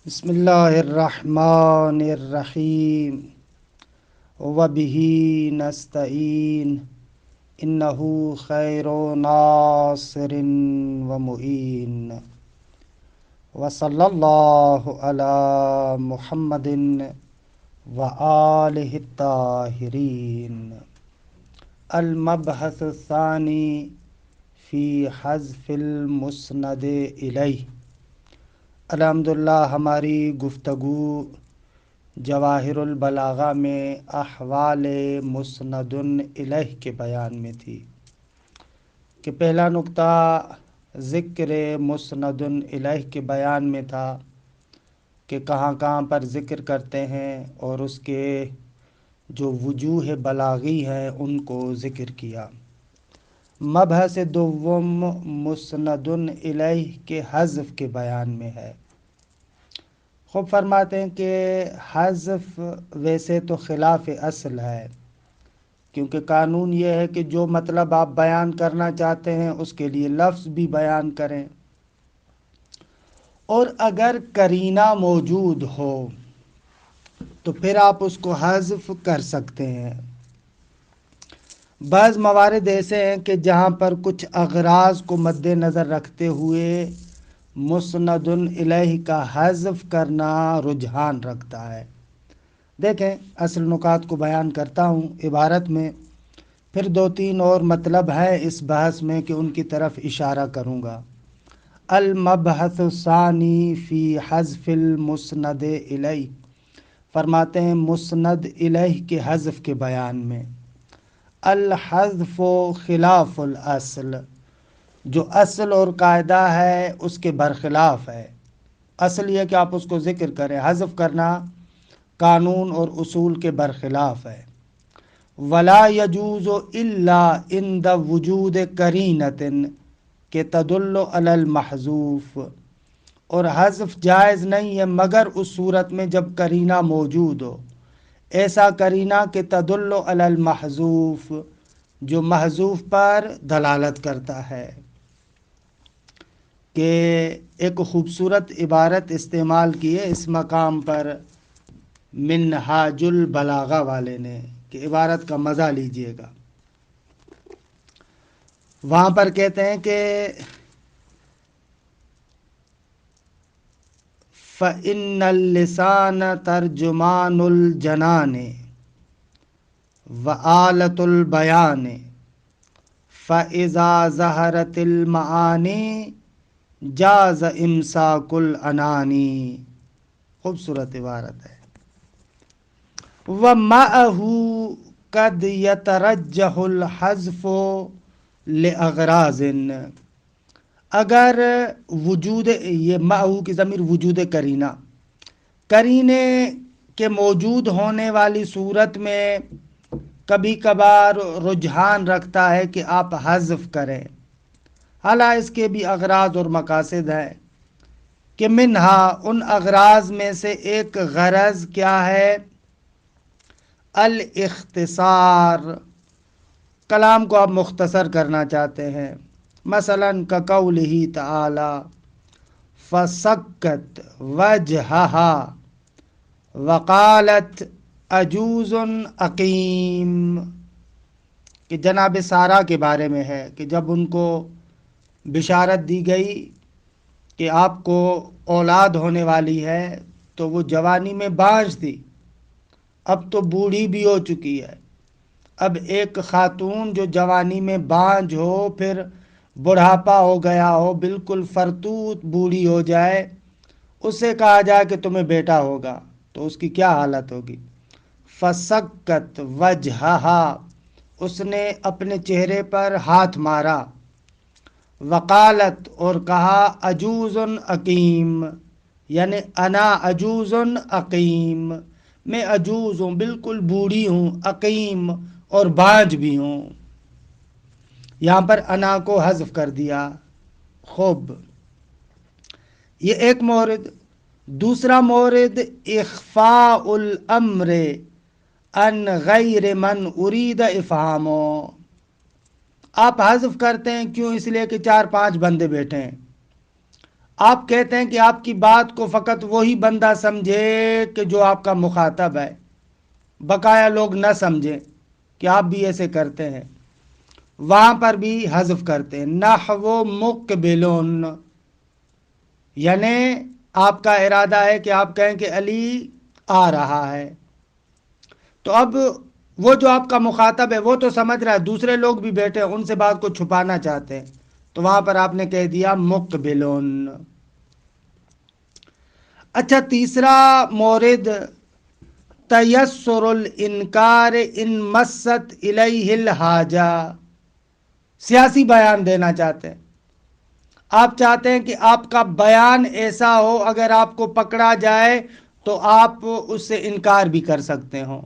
بسم اللہ الرحمن الرحیم وبہ نستعین انہ خیر ناصر ومعین وصلی اللہ علی محمد وآلہ الطاہرین۔ المبحث الثانی فی حذف المسند الیہ۔ الحمدللہ ہماری گفتگو جواہر البلاغہ میں احوال مسند الیہ کے بیان میں تھی کہ پہلا نقطہ ذکر مسند الیہ کے بیان میں تھا کہ کہاں کہاں پر ذکر کرتے ہیں اور اس کے جو وجوہ بلاغی ہیں ان کو ذکر کیا۔ مبحث دوم مسند الیہ کے حذف کے بیان میں ہے۔ خوب فرماتے ہیں کہ حذف ویسے تو خلاف اصل ہے، کیونکہ قانون یہ ہے کہ جو مطلب آپ بیان کرنا چاہتے ہیں اس کے لیے لفظ بھی بیان کریں، اور اگر قرینہ موجود ہو تو پھر آپ اس کو حذف کر سکتے ہیں۔ بعض موارد ایسے ہیں کہ جہاں پر کچھ اغراض کو مد نظر رکھتے ہوئے مسند الیہ کا حذف کرنا رجحان رکھتا ہے۔ دیکھیں اصل نکات کو بیان کرتا ہوں عبارت میں، پھر دو تین اور مطلب ہے اس بحث میں کہ ان کی طرف اشارہ کروں گا۔ المبحث الثانی فی حذف المسند الیہ، فرماتے ہیں مسند الیہ کے حذف کے بیان میں۔ الحذف خلاف الاصل، جو اصل اور قاعدہ ہے اس کے برخلاف ہے۔ اصل یہ کہ آپ اس کو ذکر کریں، حذف کرنا قانون اور اصول کے برخلاف ہے۔ ولا يجوز الا عند وجود قرینۃ کہ تدل علی المحذوف، اور حذف جائز نہیں ہے مگر اس صورت میں جب قرینہ موجود ہو، ایسا قرینہ کہ تدل علی المحذوف، جو محذوف پر دلالت کرتا ہے۔ کہ ایک خوبصورت عبارت استعمال کی ہے اس مقام پر منہاج البلاغہ والے نے، کہ عبارت کا مزہ لیجئے گا۔ وہاں پر کہتے ہیں کہ فَإِنَّ اللِّسَانَ تَرْجُمَانُ الْجَنَانِ وَآلَةُ الْبَيَانِ فَإِذَا ظَهَرَتِ الْمَعَانِي جاز امساک العنانی۔ خوبصورت عبارت ہے۔ وَمَعَهُ قَدْ يَتَرَجَّحُ الْحَذْفُ لِأَغْرَاضٍ، اگر وجود یہ معہو کی ضمیر وجود قرینہ، قرینے کے موجود ہونے والی صورت میں کبھی کبھار رجحان رکھتا ہے کہ آپ حذف کریں، حالانکہ اس کے بھی اغراض اور مقاصد ہیں، کہ منہا ان اغراض میں سے ایک غرض کیا ہے، الاختصار، کلام کو آپ مختصر کرنا چاہتے ہیں۔ مثلا کقولہ تعالی فسکت وجہہا وقالت عجوز عقیم، کہ جناب سارہ کے بارے میں ہے کہ جب ان کو بشارت دی گئی کہ آپ کو اولاد ہونے والی ہے تو وہ جوانی میں بانجھ تھی، اب تو بوڑھی بھی ہو چکی ہے۔ اب ایک خاتون جو جوانی میں بانجھ ہو، پھر بڑھاپا ہو گیا ہو، بالکل فرتوت بوڑھی ہو جائے، اس سے کہا جائے کہ تمہیں بیٹا ہوگا تو اس کی کیا حالت ہوگی۔ فسکت وجہہا، اس نے اپنے چہرے پر ہاتھ مارا۔ وقالت، اور کہا عجوز عقیم، یعنی انا عجوز عقیم، میں عجوز ہوں، بالکل بوڑھی ہوں، عقیم اور بانجھ بھی ہوں۔ یہاں پر انا کو حذف کر دیا۔ خوب، یہ ایک مورد۔ دوسرا مورد اخفاء الامر عن غیر من ارید افہامو، آپ حذف کرتے ہیں کیوں؟ اس لیے کہ 4-5 بندے بیٹھے ہیں، آپ کہتے ہیں کہ آپ کی بات کو فقط وہی بندہ سمجھے کہ جو آپ کا مخاطب ہے، بقایا لوگ نہ سمجھیں کہ آپ بھی ایسے کرتے ہیں، وہاں پر بھی حذف کرتے ہیں نحو مقبلون، یعنی آپ کا ارادہ ہے کہ آپ کہیں کہ علی آ رہا ہے، تو اب وہ جو آپ کا مخاطب ہے وہ تو سمجھ رہا ہے، دوسرے لوگ بھی بیٹھے ہیں، ان سے بات کو چھپانا چاہتے ہیں، تو وہاں پر آپ نے کہہ دیا مقبلون۔ اچھا، تیسرا مورد تیسر الانکار ان مست الیہ الحاجہ، سیاسی بیان دینا چاہتے ہیں، آپ چاہتے ہیں کہ آپ کا بیان ایسا ہو اگر آپ کو پکڑا جائے تو آپ اس سے انکار بھی کر سکتے ہوں۔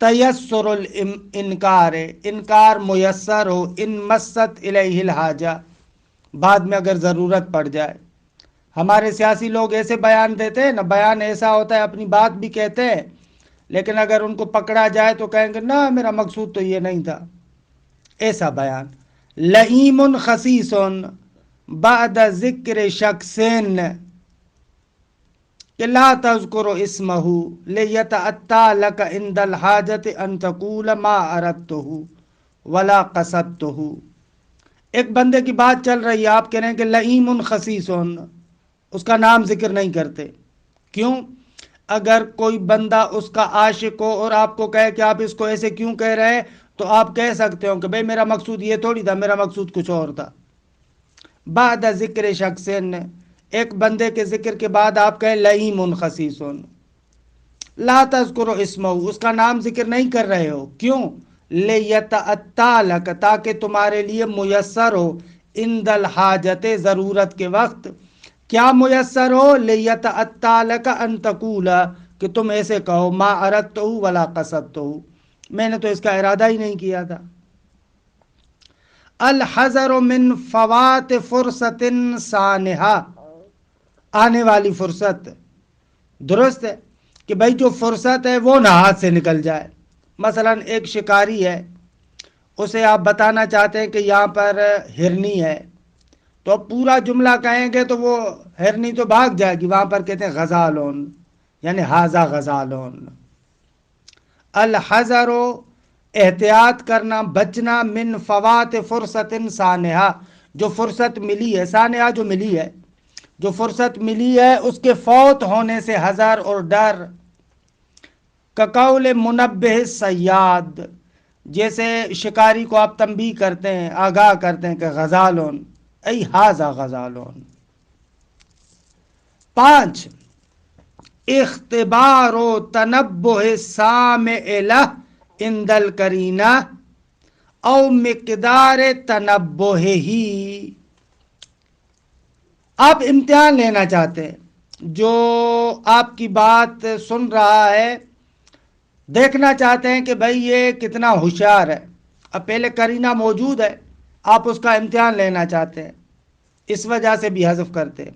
تیسر الانکار، انکار میسر ہو، ان مست الیہ الحاجہ، بعد میں اگر ضرورت پڑ جائے۔ ہمارے سیاسی لوگ ایسے بیان دیتے ہیں نا، بیان ایسا ہوتا ہے، اپنی بات بھی کہتے ہیں لیکن اگر ان کو پکڑا جائے تو کہیں گے نہ میرا مقصود تو یہ نہیں تھا، ایسا بیان۔ لئیم خسیس بعد ذکر شخصین کہ لا تذکر اسمہ لیتأتی لک عند الحاجت ان تقول ما اردتہ ولا قصدتہ۔ ایک بندے کی بات چل رہی ہے، آپ کہہ رہے ہیں کہ لئیم خسیس، اس کا نام ذکر نہیں کرتے، کیوں؟ اگر کوئی بندہ اس کا عاشق ہو اور آپ کو کہے کہ آپ اس کو ایسے کیوں کہہ رہے ہیں، تو آپ کہہ سکتے ہو کہ بھئی میرا مقصود یہ تھوڑی تھا، میرا مقصود کچھ اور تھا۔ بعد ذکر شخصین، ایک بندے کے ذکر کے بعد آپ کہیں لئیم خسیس، لا تذکر اسمہ، اس کا نام ذکر نہیں کر رہے ہو، کیوں؟ لیتأتی لک، تاکہ تمہارے لیے میسر ہو، عند الحاجت، ضرورت کے وقت کیا میسر ہو؟ لیتأتی لک ان تقول، کہ تم ایسے کہو ما اردتہ ولا قصدتہ، میں نے تو اس کا ارادہ ہی نہیں کیا تھا۔ الحذر من فوات فرصت سانحہ، آنے والی فرصت، درست ہے کہ بھائی جو فرصت ہے وہ نہ ہاتھ سے نکل جائے۔ مثلا ایک شکاری ہے، اسے آپ بتانا چاہتے ہیں کہ یہاں پر ہرنی ہے، تو اب پورا جملہ کہیں گے تو وہ ہرنی تو بھاگ جائے گی، وہاں پر کہتے ہیں غزالون، یعنی ہاذا غزالون۔ الحذر، احتیاط کرنا، بچنا، من فوات فرصت سانحہ، جو فرصت ملی ہے، سانحہ جو ملی ہے، جو فرصت ملی ہے اس کے فوت ہونے سے حذر اور ڈر۔ کقول منبہ صیاد، جیسے شکاری کو آپ تنبیہ کرتے ہیں، آگاہ کرتے ہیں کہ غزالون ای ہاذا غزالون۔ 5 اختبار و تنبہ سامع لہ عند القرینہ او مقدار تنبہ ہی، آپ امتحان لینا چاہتے ہیں، جو آپ کی بات سن رہا ہے دیکھنا چاہتے ہیں کہ بھئی یہ کتنا ہوشیار ہے، اب پہلے قرینہ موجود ہے، آپ اس کا امتحان لینا چاہتے ہیں، اس وجہ سے بھی حذف کرتے ہیں۔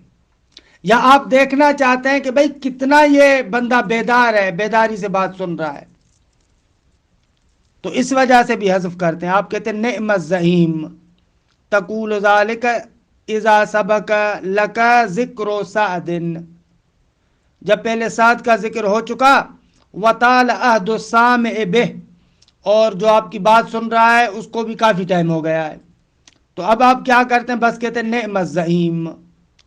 یا آپ دیکھنا چاہتے ہیں کہ بھئی کتنا یہ بندہ بیدار ہے، بیداری سے بات سن رہا ہے، تو اس وجہ سے بھی حذف کرتے ہیں۔ آپ کہتے ہیں نعم الزعیم تقول ذالک اذا سبق لک ذکر سعد، جب پہلے سعد کا ذکر ہو چکا، وطال عہد السامع بہ، اور جو آپ کی بات سن رہا ہے اس کو بھی کافی ٹائم ہو گیا ہے، تو اب آپ کیا کرتے ہیں؟ بس کہتے ہیں نعم الزعیم،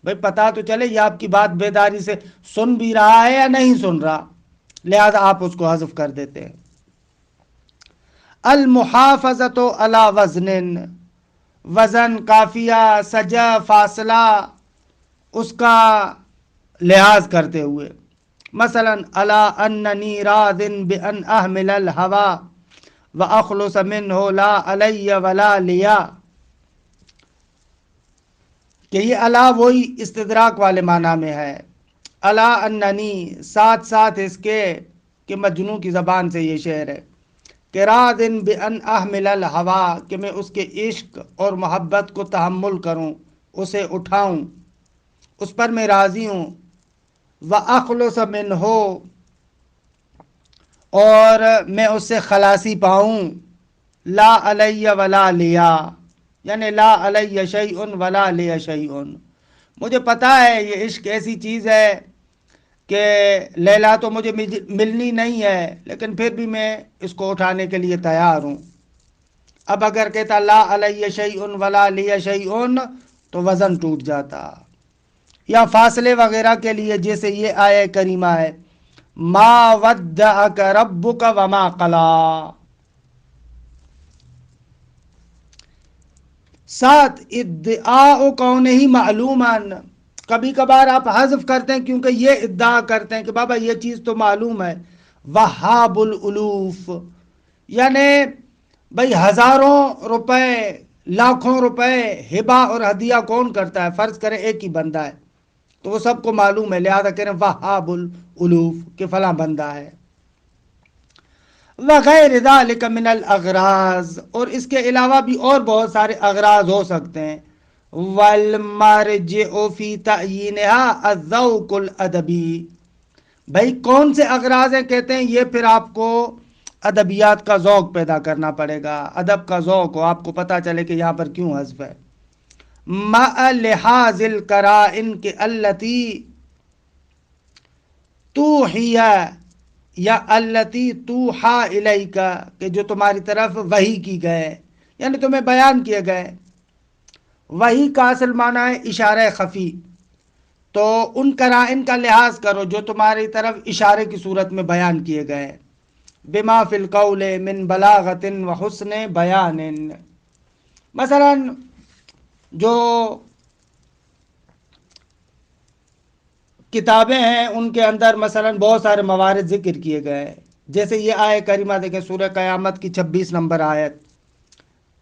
بھئی پتا تو چلے یہ آپ کی بات بیداری سے سن بھی رہا ہے یا نہیں سن رہا، لہذا آپ اس کو حذف کر دیتے ہیں۔ المحافظۃ علی وزن، وزن، قافیہ، سجع، فاصلہ، اس کا لحاظ کرتے ہوئے، مثلا الا اننی راض بان احمل الہوی واخلص منہ لا علی ولا لیا، کہ یہ الا وہی استدراک والے معنی میں ہے، الا اننی، ساتھ ساتھ اس کے کہ مجنوں کی زبان سے یہ شعر ہے، کہ راض بان احمل الہوی، کہ میں اس کے عشق اور محبت کو تحمل کروں، اسے اٹھاؤں، اس پر میں راضی ہوں، وَأَخْلُصَ مِنْهُ، اور میں اس سے خلاصی پاؤں، لا علی ولا لیا، یعنی لا علی شیء ولا لی شیء، مجھے پتا ہے یہ عشق ایسی چیز ہے کہ لیلا تو مجھے ملنی نہیں ہے، لیکن پھر بھی میں اس کو اٹھانے کے لیے تیار ہوں۔ اب اگر کہتا لا علیہ شیئن ولا لی شیئن تو وزن ٹوٹ جاتا۔ یا فاصلے وغیرہ کے لیے جیسے یہ آیہ کریمہ ہے، ما ودعک ربک وما قلا۔ ساتھ ادعاء کونہ معلومان، کبھی کبھار آپ حذف کرتے ہیں کیونکہ یہ ادعا کرتے ہیں کہ بابا یہ چیز تو معلوم ہے۔ وہاب الالوف، یعنی بھئی ہزاروں روپے، لاکھوں روپے ہبہ اور ہدیہ کون کرتا ہے؟ فرض کریں ایک ہی بندہ ہے تو وہ سب کو معلوم ہے، لہذا کہہ رہے ہیں وہاب الالوف کہ فلاں بندہ ہے۔ وغیر ذالک من الاغراض، اور اس کے علاوہ بھی اور بہت سارے اغراض ہو سکتے ہیں۔ والمرجع فی تعیینها الذوق الادبی، بھائی کون سے اغراض ہیں؟ کہتے ہیں یہ پھر آپ کو ادبیات کا ذوق پیدا کرنا پڑے گا، ادب کا ذوق ہو، آپ کو پتہ چلے کہ یہاں پر کیوں حذف ہے۔ مع لحاظ القرائن کے التی توحی، یا التی توحا الیک، کہ جو تمہاری طرف وحی کی گئے، یعنی تمہیں بیان کیے گئے۔ وحی کا اصل معنی ہے اشارہ خفی، تو ان قرائن کا لحاظ کرو جو تمہاری طرف اشارے کی صورت میں بیان کیے گئے۔ بما فی القول من بلاغت و حسن بیان، مثلا جو کتابیں ہیں ان کے اندر مثلا بہت سارے موارد ذکر کیے گئے ہیں، جیسے یہ آیہ کریمہ دیکھیں سورہ قیامت کی 26 نمبر آیت،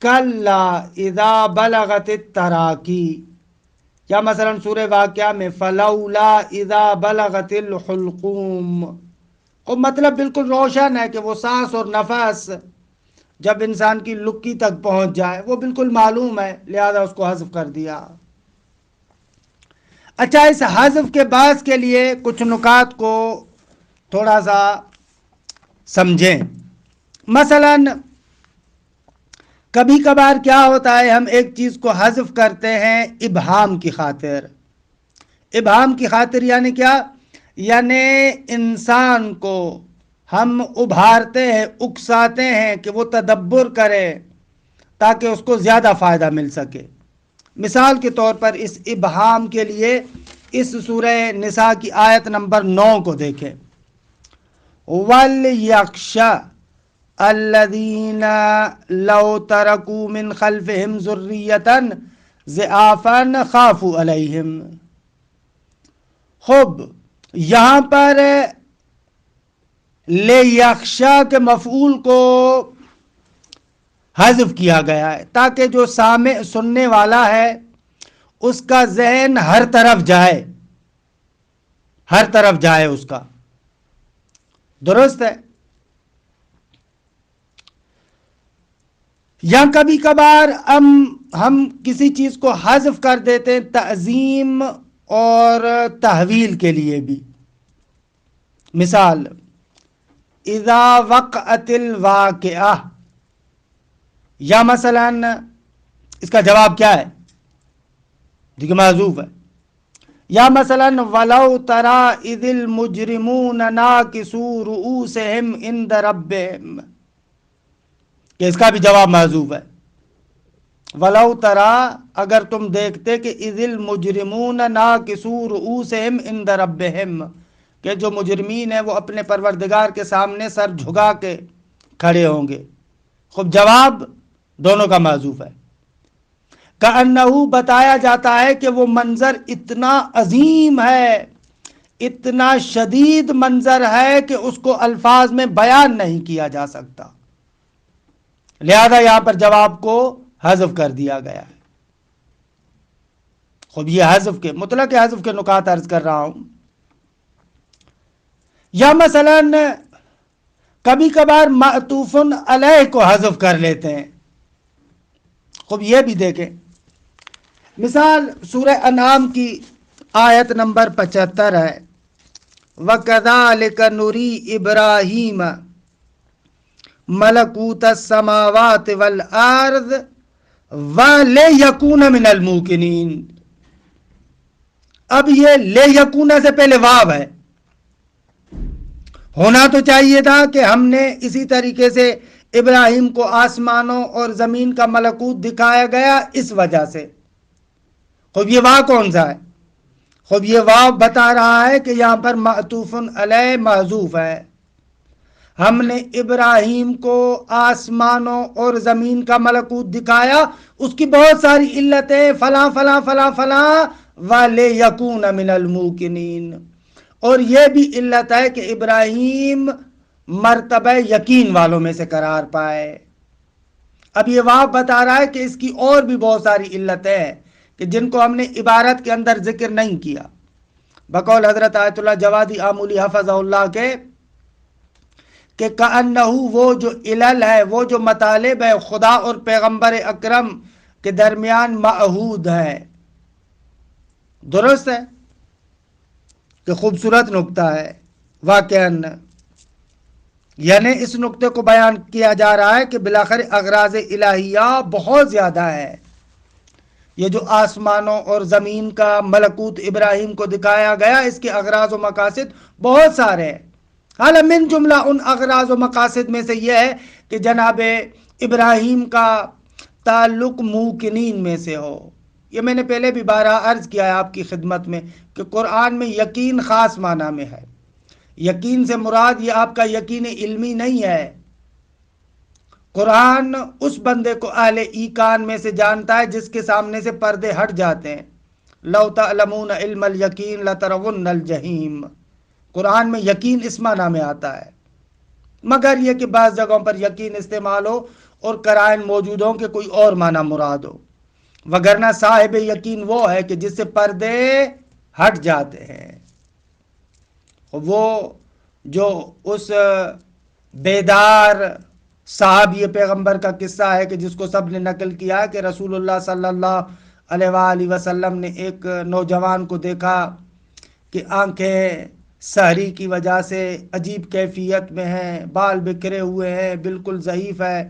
کلا اذا بلغت التراکی، یا مثلا سورہ واقعہ میں فلولا اذا بلغت الحلقوم، کو مطلب بالکل روشن ہے کہ وہ سانس اور نفس جب انسان کی لکی تک پہنچ جائے وہ بالکل معلوم ہے، لہذا اس کو حذف کر دیا۔ اچھا، اس حذف کے بعد کے لیے کچھ نکات کو تھوڑا سا سمجھیں۔ مثلا کبھی کبھار کیا ہوتا ہے، ہم ایک چیز کو حذف کرتے ہیں ابہام کی خاطر۔ ابہام کی خاطر یعنی کیا؟ یعنی انسان کو ہم ابھارتے ہیں، اکساتے ہیں کہ وہ تدبر کرے تاکہ اس کو زیادہ فائدہ مل سکے۔ مثال کے طور پر اس ابہام کے لیے اس سورہ نساء کی آیت نمبر 9 کو دیکھیں، وَلْيَخْشَ الَّذِينَ لَوْ تَرَكُوا مِنْ خَلْفِهِمْ ذُرِّيَّةً ضِعَافًا خَافُوا عَلَيْهِمْ۔ خوب، یہاں پر لِيَخْشَ کے مفعول کو حذف کیا گیا ہے تاکہ جو سامع سننے والا ہے اس کا ذہن ہر طرف جائے، ہر طرف جائے اس کا، درست ہے۔ یا کبھی کبھار ہم کسی چیز کو حذف کر دیتے ہیں تعظیم اور تحویل کے لیے بھی۔ مثال اذا وقعت الواقعہ، یا مثلا اس کا جواب کیا ہے؟ دیکھیں محذوف ہے۔ یا مثلا ولو تری اذ المجرمون ناکسوا رؤوسہم عند ربہم، کہ اس کا بھی جواب محذوف ہے۔ ولو تری، اگر تم دیکھتے کہ اذ المجرمون ناکسوا رؤوسہم عند ربہم، کہ جو مجرمین ہیں وہ اپنے پروردگار کے سامنے سر جھکا کے کھڑے ہوں گے۔ خوب، جواب دونوں کا محذوف ہے۔ کأنہ، بتایا جاتا ہے کہ وہ منظر اتنا عظیم ہے، اتنا شدید منظر ہے کہ اس کو الفاظ میں بیان نہیں کیا جا سکتا، لہذا یہاں پر جواب کو حذف کر دیا گیا ہے۔ خوب، یہ حذف کے مطلق حذف کے نکات عرض کر رہا ہوں۔ یا مثلا کبھی کبھار معطوف علیہ کو حذف کر لیتے ہیں۔ خوب، یہ بھی دیکھیں، مثال سورہ انعام کی آیت نمبر 75 ہے، وَكَذَلِكَ نُرِي إِبْرَاهِيمَ مَلَكُوتَ السَّمَاوَاتِ وَالْأَرْضِ وَلِيَكُونَ مِنَ الْمُوقِنِينَ۔ اب یہ لے یکون سے پہلے واو ہے، ہونا تو چاہیے تھا کہ ہم نے اسی طریقے سے ابراہیم کو آسمانوں اور زمین کا ملکوت دکھایا گیا اس وجہ سے. خوب یہ واو کون سا ہے؟ خوب یہ واو بتا رہا ہے کہ یہاں پر معطوف علیہ محذوف ہے. ہم نے ابراہیم کو آسمانوں اور زمین کا ملکوت دکھایا، اس کی بہت ساری علتیں فلاں فلاں فلاں فلاں وَلِيَكُونَ مِنَ الْمُوقِنِينَ، اور یہ بھی علت ہے کہ ابراہیم مرتبہ یقین والوں میں سے قرار پائے. اب یہ واو بتا رہا ہے کہ اس کی اور بھی بہت ساری علتیں ہیں کہ جن کو ہم نے عبارت کے اندر ذکر نہیں کیا. بقول حضرت آیت اللہ جوادی آمولی حفظہ اللہ کے کہ کأنہو وہ جو علل ہے، وہ جو مطالب ہے خدا اور پیغمبر اکرم کے درمیان معہود ہے. درست ہے کہ خوبصورت نکتہ ہے واقعاً، یعنی اس نکتے کو بیان کیا جا رہا ہے کہ بالآخر اغراض الہیہ بہت زیادہ ہے. یہ جو آسمانوں اور زمین کا ملکوت ابراہیم کو دکھایا گیا، اس کے اغراض و مقاصد بہت سارے ہیں. حالا من جملہ ان اغراض و مقاصد میں سے یہ ہے کہ جناب ابراہیم کا تعلق موقنین میں سے ہو. یہ میں نے پہلے بھی بارہا عرض کیا ہے آپ کی خدمت میں کہ قرآن میں یقین خاص معنی میں ہے. یقین سے مراد یہ آپ کا یقین علمی نہیں ہے. قرآن اس بندے کو اہل ایقان میں سے جانتا ہے جس کے سامنے سے پردے ہٹ جاتے ہیں. لو تعلمون علم الیقین لترون الجحیم، قرآن میں یقین اس معنی میں آتا ہے، مگر یہ کہ بعض جگہوں پر یقین استعمال ہو اور قرائن موجود ہوں کہ کوئی اور معنی مراد ہو، وگرنہ صاحب یقین وہ ہے کہ جس سے پردے ہٹ جاتے ہیں. وہ جو اس بیدار صحابی پیغمبر کا قصہ ہے کہ جس کو سب نے نقل کیا کہ رسول اللہ صلی اللہ علیہ وآلہ وسلم نے ایک نوجوان کو دیکھا کہ آنکھیں سحری کی وجہ سے عجیب کیفیت میں ہیں، بال بکھرے ہوئے ہیں، بالکل ضعیف ہے.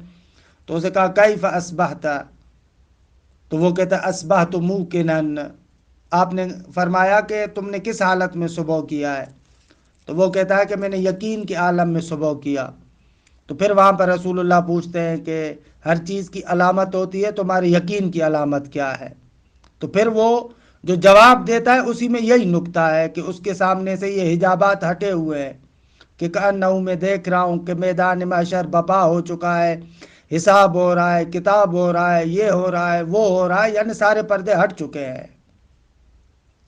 تو اسے کہا کیف اصبحت، تو وہ کہتا اصبحت موقنا، آپ نے فرمایا کہ تم نے کس حالت میں صبح کیا ہے؟ تو وہ کہتا ہے کہ میں نے یقین کے عالم میں صبح کیا. تو پھر وہاں پر رسول اللہ پوچھتے ہیں کہ ہر چیز کی علامت ہوتی ہے، تمہارے یقین کی علامت کیا ہے؟ تو پھر وہ جو جواب دیتا ہے اسی میں یہی نکتہ ہے کہ اس کے سامنے سے یہ حجابات ہٹے ہوئے ہیں کہ کأنہو میں دیکھ رہا ہوں کہ میدان محشر بپا ہو چکا ہے، حساب ہو رہا ہے، کتاب ہو رہا ہے، یہ ہو رہا ہے، وہ ہو رہا ہے، یعنی سارے پردے ہٹ چکے ہیں.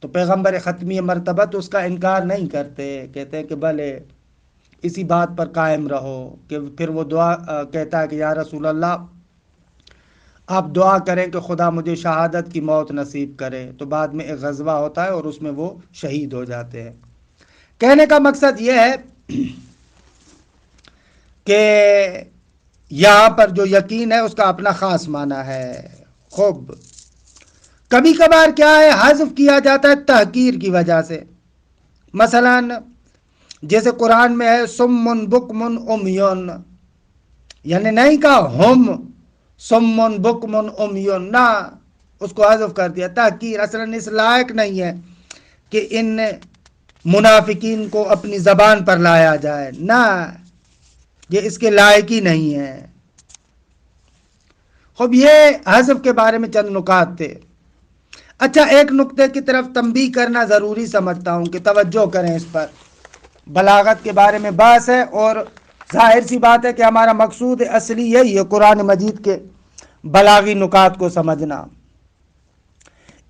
تو پیغمبر ختمی مرتبت اس کا انکار نہیں کرتے، کہتے ہیں کہ بھلے اسی بات پر قائم رہو. کہ پھر وہ دعا کہتا ہے کہ یا رسول اللہ آپ دعا کریں کہ خدا مجھے شہادت کی موت نصیب کرے. تو بعد میں ایک غزوہ ہوتا ہے اور اس میں وہ شہید ہو جاتے ہیں. کہنے کا مقصد یہ ہے کہ یہاں پر جو یقین ہے اس کا اپنا خاص معنی ہے. خوب کبھی کبھار کیا ہے حذف کیا جاتا ہے تحقیر کی وجہ سے. مثلا جیسے قرآن میں ہے سمن بکمن امیون، یعنی نہیں کہا ہم سمن بکمن امیون، نہ اس کو حذف کر دیا. تحقیر اصلا اس لائق نہیں ہے کہ ان منافقین کو اپنی زبان پر لایا جائے، نہ یہ اس کے لائق ہی نہیں ہے. خوب یہ حذف کے بارے میں چند نکات تھے. اچھا ایک نقطے کی طرف تنبیہ کرنا ضروری سمجھتا ہوں کہ توجہ کریں اس پر. بلاغت کے بارے میں بحث ہے اور ظاہر سی بات ہے کہ ہمارا مقصود اصلی یہی ہے قرآن مجید کے بلاغی نکات کو سمجھنا.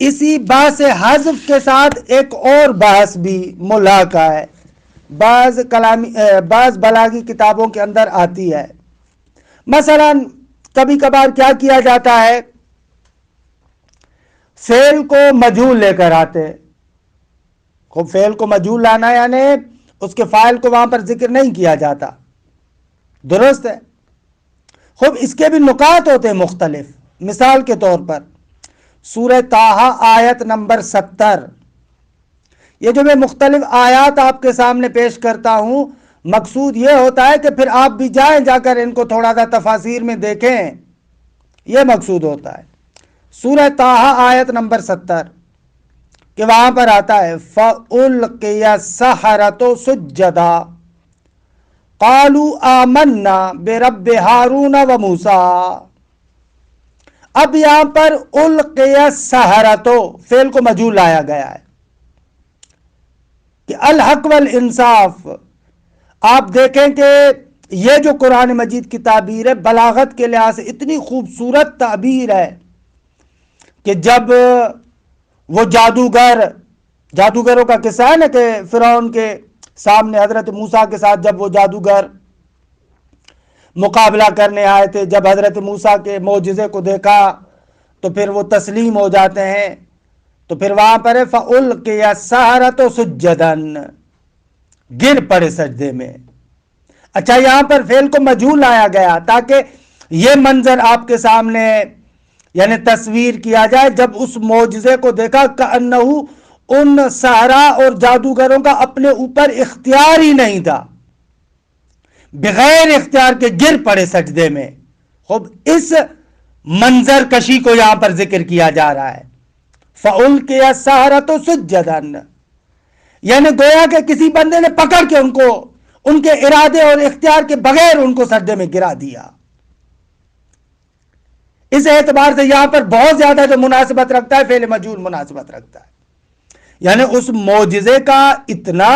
اسی بحث حذف کے ساتھ ایک اور بحث بھی ملاحقہ ہے، بعض بلاغی کتابوں کے اندر آتی ہے. مثلا کبھی کبھار کیا کیا جاتا ہے، فعل کو مجہول لے کر آتے. خوب فعل کو مجہول لانا یعنی اس کے فاعل کو وہاں پر ذکر نہیں کیا جاتا. درست ہے. خوب اس کے بھی نکات ہوتے ہیں مختلف. مثال کے طور پر سورہ طٰہٰ آیت نمبر 70، یہ جو میں مختلف آیات آپ کے سامنے پیش کرتا ہوں مقصود یہ ہوتا ہے کہ پھر آپ بھی جائیں جا کر ان کو تھوڑا سا تفاسیر میں دیکھیں، یہ مقصود ہوتا ہے. سورہ طٰہٰ آیت نمبر 70 کہ وہاں پر آتا ہے فَأُلْقِيَ السَّحَرَةُ سُجَّدًا قَالُوا آمَنَّا بِرَبِّ ہارون وموسیٰ. اب یہاں پر القی السحرۃ فعل کو مجہول لایا گیا ہے کہ الحق والانصاف. آپ دیکھیں کہ یہ جو قرآن مجید کی تعبیر ہے بلاغت کے لحاظ سے اتنی خوبصورت تعبیر ہے کہ جب وہ جادوگروں کا قصہ ہے نا کہ فرعون کے سامنے حضرت موسیٰ کے ساتھ جب وہ جادوگر مقابلہ کرنے آئے تھے، جب حضرت موسیٰ کے معجزے کو دیکھا تو پھر وہ تسلیم ہو جاتے ہیں. تو پھر وہاں پر ہے فَأُلْقِيَ السَّحَرَةُ سُجَّدًا، گر پڑے سجدے میں. اچھا، یہاں پر فعل کو مجہول لایا گیا تاکہ یہ منظر آپ کے سامنے یعنی تصویر کیا جائے. جب اس معجزے کو دیکھا کأنہ ان سحرا اور جادوگروں کا اپنے اوپر اختیار ہی نہیں تھا، بغیر اختیار کے گر پڑے سجدے میں. خوب اس منظر کشی کو یہاں پر ذکر کیا جا رہا ہے. فَأُلْقِيَ السَّحَرَةُ سُجَّدًا، یعنی گویا کہ کسی بندے نے پکڑ کے ان کے ارادے اور اختیار کے بغیر ان کو سجدے میں گرا دیا. اس اعتبار سے یہاں پر بہت زیادہ جو مناسبت رکھتا ہے فعل مجہول مناسبت رکھتا ہے. یعنی اس معجزے کا اتنا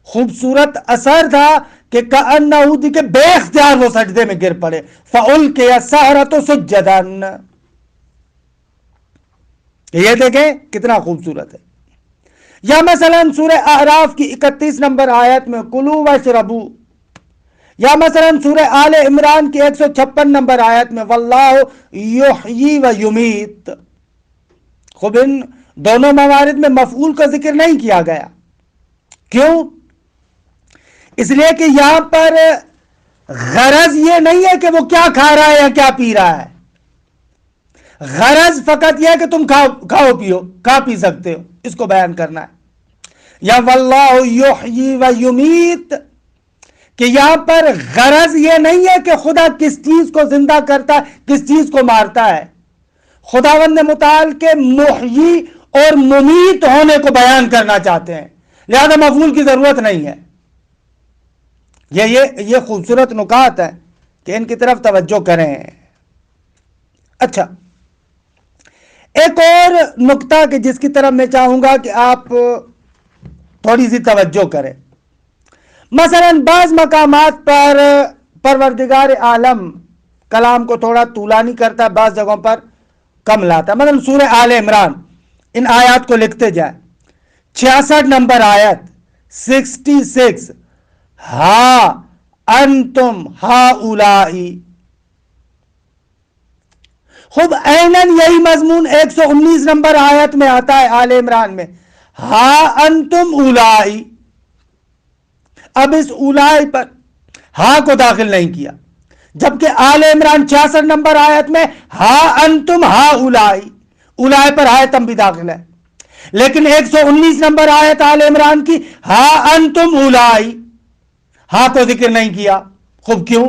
خوبصورت اثر تھا کہ کأنہ کہ بے اختیار وہ سجدے میں گر پڑے. فَأُلْقِيَ السَّحَرَةُ سُجَّدًا، یہ دیکھیں کتنا خوبصورت ہے. یا مثلا سورہ اعراف کی 31 نمبر آیت میں کلوا واشربوا، یا مثلا سورہ آل عمران کی 156 نمبر آیت میں واللہ یحیی و یمیت. خوب ان دونوں موارد میں مفعول کا ذکر نہیں کیا گیا. کیوں؟ اس لیے کہ یہاں پر غرض یہ نہیں ہے کہ وہ کیا کھا رہا ہے یا کیا پی رہا ہے. غرض فقط یہ ہے کہ تم کھاؤ پیو، کھا پی سکتے ہو، اس کو بیان کرنا ہے. یا واللہ یحیی و یمیت کہ یہاں پر غرض یہ نہیں ہے کہ خدا کس چیز کو زندہ کرتا ہے کس چیز کو مارتا ہے. خداوند متعال کے محیی اور ممیت ہونے کو بیان کرنا چاہتے ہیں، لہذا مفعول کی ضرورت نہیں ہے. یہ خوبصورت نکات ہیں کہ ان کی طرف توجہ کریں. اچھا، ایک اور نقطہ کہ جس کی طرف میں چاہوں گا کہ آپ تھوڑی سی توجہ کریں. مثلا بعض مقامات پر پروردگار عالم کلام کو تھوڑا طولانی کرتا ہے، بعض جگہوں پر کم لاتا ہے. مثلا سورہ آل عمران، ان آیات کو لکھتے جائیں. 66 نمبر آیت 66 ہا انتم ہاؤلائی. خود اینن یہی مضمون 119 نمبر آیت میں آتا ہے آل عمران میں، ہا انتم اولائی. اب اس اولائی پر ہا کو داخل نہیں کیا، جبکہ آل عمران 66 نمبر آیت میں ہا انتم ہا اولائی، اولائی پر ہا تم بھی داخل ہے. لیکن 119 نمبر آیت آل عمران کی ہا انتم اولائی، ہا کو ذکر نہیں کیا. خوب کیوں؟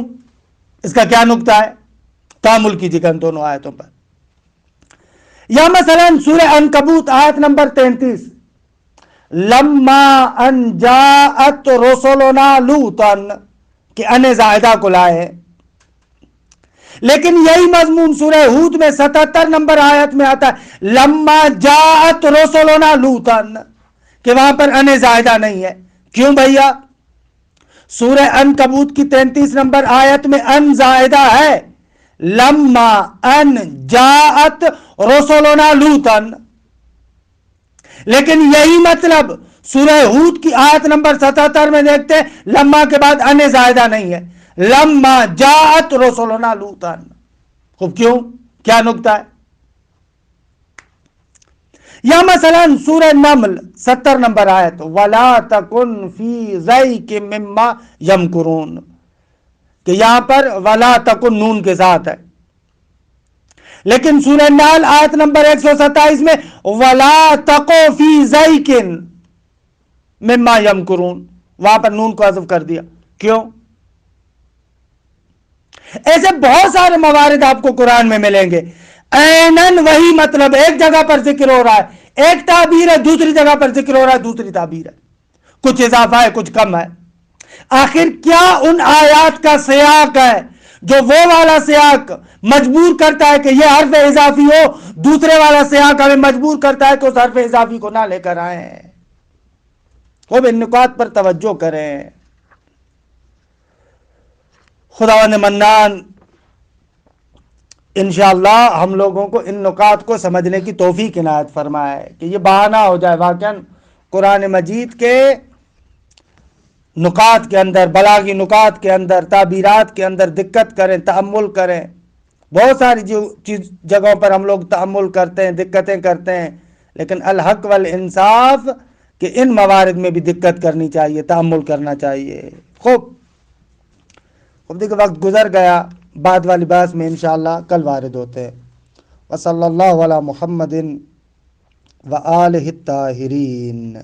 اس کا کیا نقطہ ہے؟ تامل کیجیے گا ان دونوں آیتوں پر. یا مثلا سورہ عنکبوت آیت نمبر 33 لما ان جاءت رسلنا لوطا کہ ان زائدہ کو لائے. لیکن یہی مضمون سورہ ہود میں 77 نمبر آیت میں آتا ہے لما جاءت رسلنا لوطا کہ وہاں پر ان زائدہ نہیں ہے. کیوں بھیا؟ سورہ عنکبوت کی 33 نمبر آیت میں ان زائدہ ہے، لما ان جاءت رسلنا لوطا. لیکن یہی مطلب سورہ ہود کی آیت نمبر 77 میں دیکھتے ہیں لما کے بعد ان زائدہ نہیں ہے، لما جاءت رسلنا لوطا. خوب کیوں؟ کیا نقطہ ہے؟ یا مثلا سورہ نمل 70 نمبر آیت وَلَا تَكُنْ فِي ضَيْقٍ مِّمَّا يَمْكُرُونَ کہ یہاں پر وَلَا تَكُنْ نون کے ساتھ ہے. لیکن سورہ نحل آیت نمبر 127 میں وَلَا تَقُوا فِي ضَيْقٍ مِّمَّا يَمْكُرُونَ وہاں پر نون کو حذف کر دیا. کیوں؟ ایسے بہت سارے موارد آپ کو قرآن میں ملیں گے. اینن وہی مطلب ایک جگہ پر ذکر ہو رہا ہے، ایک تعبیر ہے، دوسری جگہ پر ذکر ہو رہا ہے دوسری تعبیر ہے، کچھ اضافہ ہے کچھ کم ہے۔ آخر کیا ان آیات کا سیاق ہے جو وہ والا سیاق مجبور کرتا ہے کہ یہ حرف اضافی ہو، دوسرے والا سیاق ہمیں مجبور کرتا ہے کہ اس حرف اضافی کو نہ لے کر آئیں؟ خوب ان نکات پر توجہ کریں۔ خداوند منان انشاءاللہ ہم لوگوں کو ان نکات کو سمجھنے کی توفیق عنایت فرمائے کہ یہ بہانہ ہو جائے واقعاً قرآن مجید کے نکات کے اندر، بلاغی نکات کے اندر، تعبیرات کے اندر دقت کریں، تأمل کریں۔ بہت ساری جگہوں پر ہم لوگ تأمل کرتے ہیں، دقتیں کرتے ہیں، لیکن الحق والانصاف کہ ان موارد میں بھی دقت کرنی چاہیے، تأمل کرنا چاہیے۔ خوب دیکھو وقت گزر گیا، بعد والی بحث میں انشاءاللہ کل وارد ہوتے ہیں۔ وصلی اللہ علی محمد وآلہ الطاہرین۔